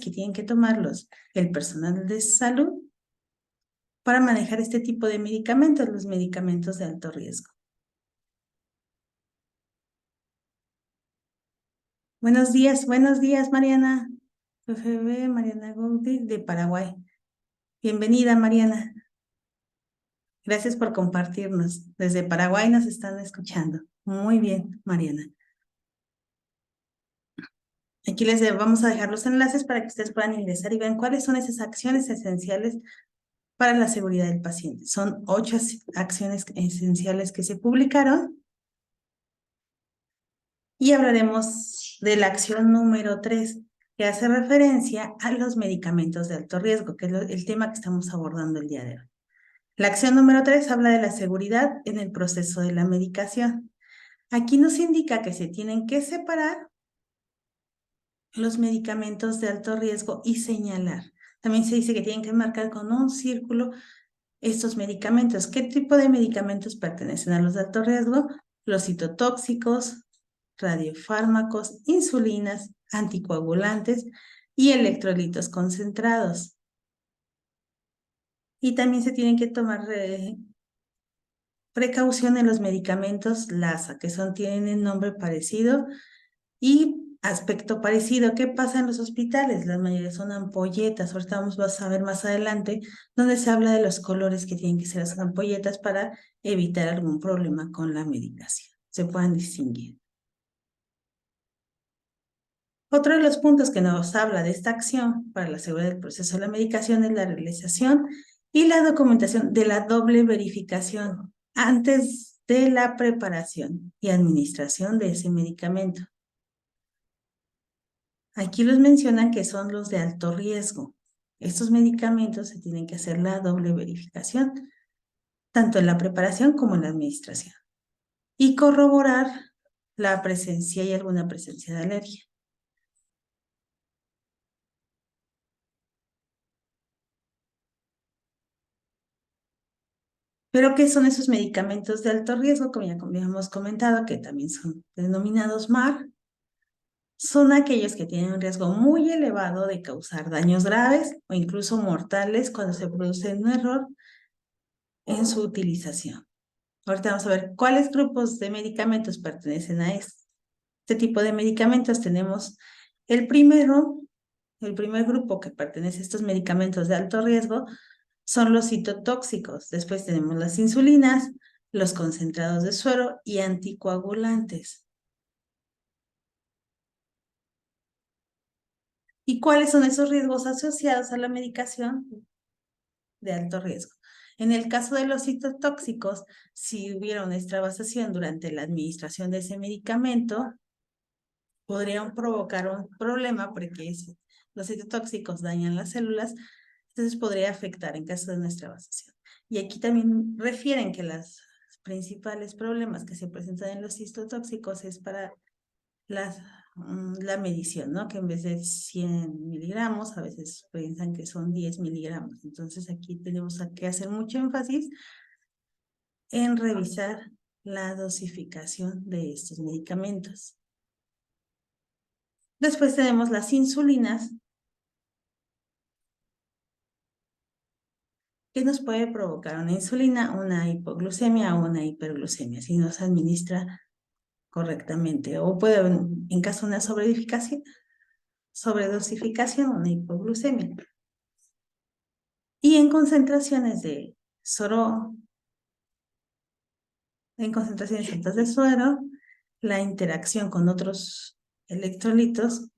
que tienen que tomarlos el personal de salud para manejar este tipo de medicamentos, los medicamentos de alto riesgo. Buenos días, Mariana. FB Mariana Gaudí de Paraguay. Bienvenida, Mariana. Gracias por compartirnos. Desde Paraguay nos están escuchando. Muy bien, Mariana. Aquí vamos a dejar los enlaces para que ustedes puedan ingresar y vean cuáles son esas acciones esenciales para la seguridad del paciente. Son 8 acciones esenciales que se publicaron y hablaremos de la acción número 3, que hace referencia a los medicamentos de alto riesgo, que es el tema que estamos abordando el día de hoy. La acción número 3 habla de la seguridad en el proceso de la medicación. Aquí nos indica que se tienen que separar los medicamentos de alto riesgo y señalar. También se dice que tienen que marcar con un círculo estos medicamentos. ¿Qué tipo de medicamentos pertenecen a los de alto riesgo? Los citotóxicos, radiofármacos, insulinas, anticoagulantes y electrolitos concentrados. Y también se tienen que tomar precaución en los medicamentos LASA, que tienen nombre parecido y aspecto parecido. ¿Qué pasa en los hospitales? Las mayoría son ampolletas. Ahorita vamos a ver más adelante donde se habla de los colores que tienen que ser las ampolletas para evitar algún problema con la medicación. Se puedan distinguir. Otro de los puntos que nos habla de esta acción para la seguridad del proceso de la medicación es la realización y la documentación de la doble verificación antes de la preparación y administración de ese medicamento. Aquí los mencionan que son los de alto riesgo. Estos medicamentos se tienen que hacer la doble verificación, tanto en la preparación como en la administración, y corroborar la presencia y alguna presencia de alergia. Pero ¿qué son esos medicamentos de alto riesgo? Como ya habíamos comentado, que también son denominados MAR. Son aquellos que tienen un riesgo muy elevado de causar daños graves o incluso mortales cuando se produce un error en su utilización. Ahorita vamos a ver cuáles grupos de medicamentos pertenecen a este tipo de medicamentos. Tenemos el primer grupo que pertenece a estos medicamentos de alto riesgo son los citotóxicos. Después tenemos las insulinas, los concentrados de suero y anticoagulantes. ¿Y cuáles son esos riesgos asociados a la medicación de alto riesgo? En el caso de los citotóxicos, si hubiera una extravasación durante la administración de ese medicamento, podrían provocar un problema porque los citotóxicos dañan las células, entonces podría afectar en caso de una extravasación. Y aquí también refieren que los principales problemas que se presentan en los citotóxicos es para la medición, ¿no? Que en vez de 100 miligramos, a veces piensan que son 10 miligramos. Entonces aquí tenemos que hacer mucho énfasis en revisar la dosificación de estos medicamentos. Después tenemos las insulinas, que nos puede provocar una insulina, una hipoglucemia o una hiperglucemia si no se administra correctamente. O puede haber, en caso de una sobredosificación, una hipoglucemia. Y en concentraciones de en concentraciones altas de suero, la interacción con otros electrolitos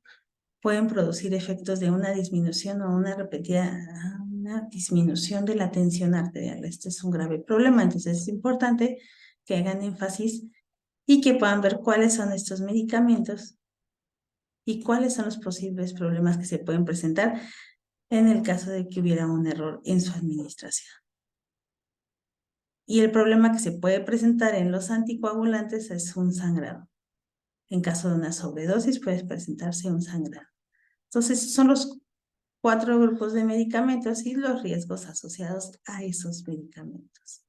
pueden producir efectos de una disminución o una disminución de la tensión arterial. Este es un grave problema, entonces es importante que hagan énfasis y que puedan ver cuáles son estos medicamentos y cuáles son los posibles problemas que se pueden presentar en el caso de que hubiera un error en su administración. Y el problema que se puede presentar en los anticoagulantes es un sangrado. En caso de una sobredosis puede presentarse un sangrado. Entonces, son los 4 grupos de medicamentos y los riesgos asociados a esos medicamentos.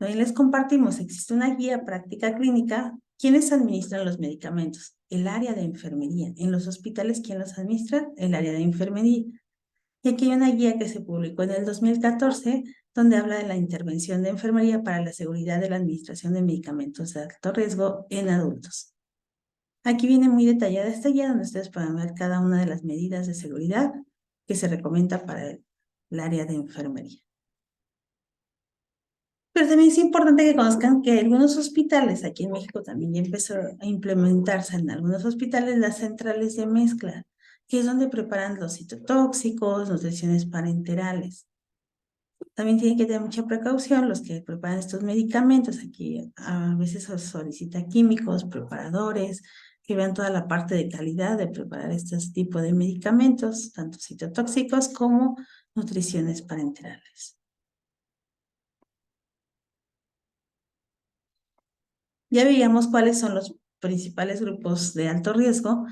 Hoy les compartimos, existe una guía práctica clínica ¿Quiénes administran los medicamentos? El área de enfermería. En los hospitales, ¿quién los administra? El área de enfermería. Y aquí hay una guía que se publicó en el 2014, donde habla de la intervención de enfermería para la seguridad de la administración de medicamentos de alto riesgo en adultos. Aquí viene muy detallada esta guía, donde ustedes pueden ver cada una de las medidas de seguridad que se recomienda para el área de enfermería. Pero también es importante que conozcan que algunos hospitales, aquí en México también ya empezó a implementarse en algunos hospitales las centrales de mezcla, que es donde preparan los citotóxicos, nutriciones parenterales. También tienen que tener mucha precaución los que preparan estos medicamentos. Aquí a veces se solicita químicos, preparadores, que vean toda la parte de calidad de preparar este tipo de medicamentos, tanto citotóxicos como nutriciones parenterales. Ya veíamos cuáles son los principales grupos de alto riesgo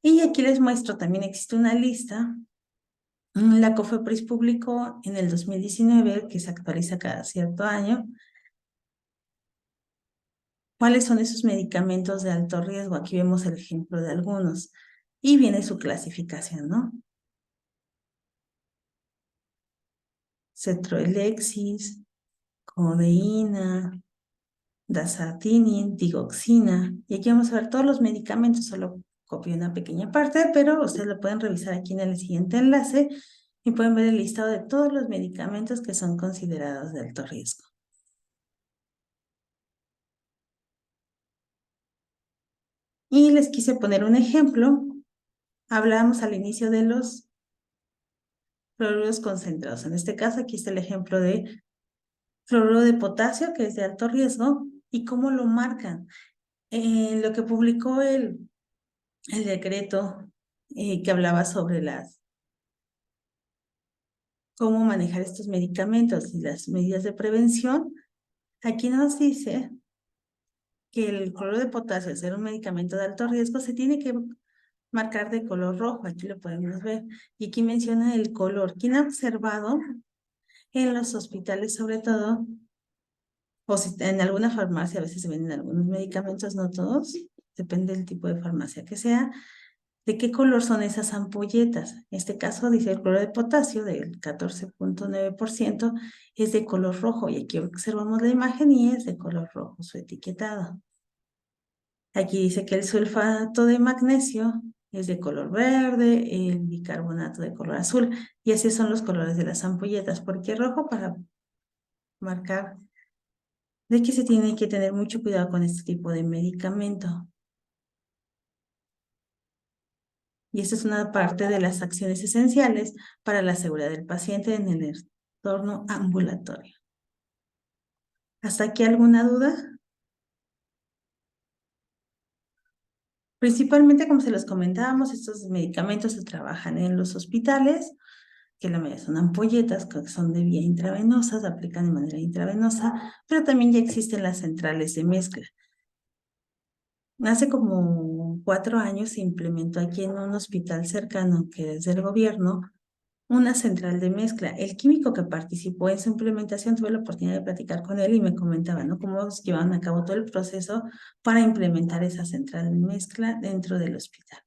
y aquí les muestro, también existe una lista. La COFEPRIS publicó en el 2019, que se actualiza cada cierto año, cuáles son esos medicamentos de alto riesgo. Aquí vemos el ejemplo de algunos y viene su clasificación, ¿no? Cetroelexis, codeína, dasatinib, digoxina. Y aquí vamos a ver todos los medicamentos, solo copio una pequeña parte, pero ustedes lo pueden revisar aquí en el siguiente enlace y pueden ver el listado de todos los medicamentos que son considerados de alto riesgo. Y les quise poner un ejemplo. Hablábamos al inicio de los fluoruros concentrados. En este caso, aquí está el ejemplo de fluoruro de potasio, que es de alto riesgo, y cómo lo marcan. Lo que publicó el decreto que hablaba sobre cómo manejar estos medicamentos y las medidas de prevención, aquí nos dice que el cloruro de potasio, al ser un medicamento de alto riesgo, se tiene que marcar de color rojo. Aquí lo podemos ver. Y aquí menciona el color. ¿Quién ha observado en los hospitales, sobre todo, o si en alguna farmacia a veces se venden algunos medicamentos, no todos, depende del tipo de farmacia que sea, de qué color son esas ampolletas? En este caso dice el cloruro de potasio del 14.9% es de color rojo, y aquí observamos la imagen y es de color rojo su etiquetado. Aquí dice que el sulfato de magnesio es de color verde, el bicarbonato de color azul, y así son los colores de las ampolletas. ¿Por qué rojo? Para marcar de que se tiene que tener mucho cuidado con este tipo de medicamento. Y esta es una parte de las acciones esenciales para la seguridad del paciente en el entorno ambulatorio. ¿Hasta aquí alguna duda? Principalmente, como se los comentábamos, estos medicamentos se trabajan en los hospitales, que la mayoría son ampolletas, que son de vía intravenosa, se aplican de manera intravenosa, pero también ya existen las centrales de mezcla. Hace como 4 años se implementó aquí en un hospital cercano, que es del gobierno, una central de mezcla. El químico que participó en su implementación, tuve la oportunidad de platicar con él y me comentaba, ¿no?, cómo llevaban a cabo todo el proceso para implementar esa central de mezcla dentro del hospital.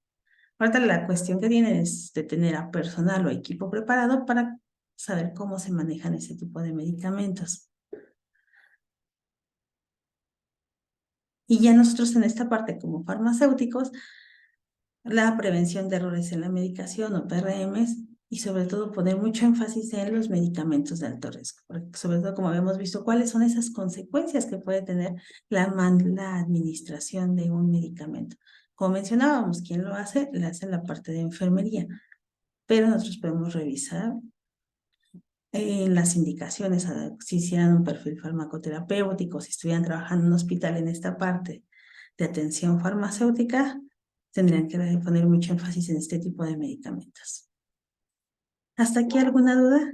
Ahorita la cuestión que tienen es de tener a personal o equipo preparado para saber cómo se manejan ese tipo de medicamentos. Y ya nosotros en esta parte como farmacéuticos, la prevención de errores en la medicación o PRMs, y sobre todo poner mucho énfasis en los medicamentos de alto riesgo, porque sobre todo, como habíamos visto, cuáles son esas consecuencias que puede tener la administración de un medicamento. Como mencionábamos, ¿quién lo hace? Lo hace en la parte de enfermería, pero nosotros podemos revisar las indicaciones, si hicieran un perfil farmacoterapéutico, si estuvieran trabajando en un hospital en esta parte de atención farmacéutica, tendrían que poner mucho énfasis en este tipo de medicamentos. ¿Hasta aquí alguna duda?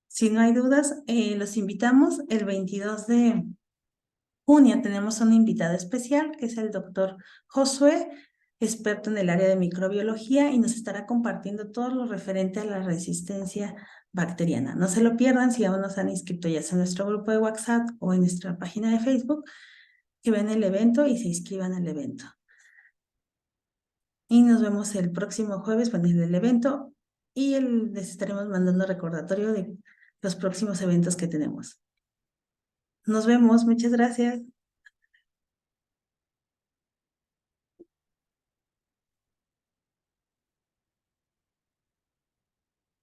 Si no hay dudas, los invitamos el 22 de junio. Tenemos un invitado especial, que es el doctor Josué experto en el área de microbiología, y nos estará compartiendo todo lo referente a la resistencia bacteriana. No se lo pierdan si aún no se han inscrito ya sea en nuestro grupo de WhatsApp o en nuestra página de Facebook, que vean el evento y se inscriban al evento. Y nos vemos el próximo jueves con el evento y les estaremos mandando recordatorio de los próximos eventos que tenemos. Nos vemos, muchas gracias.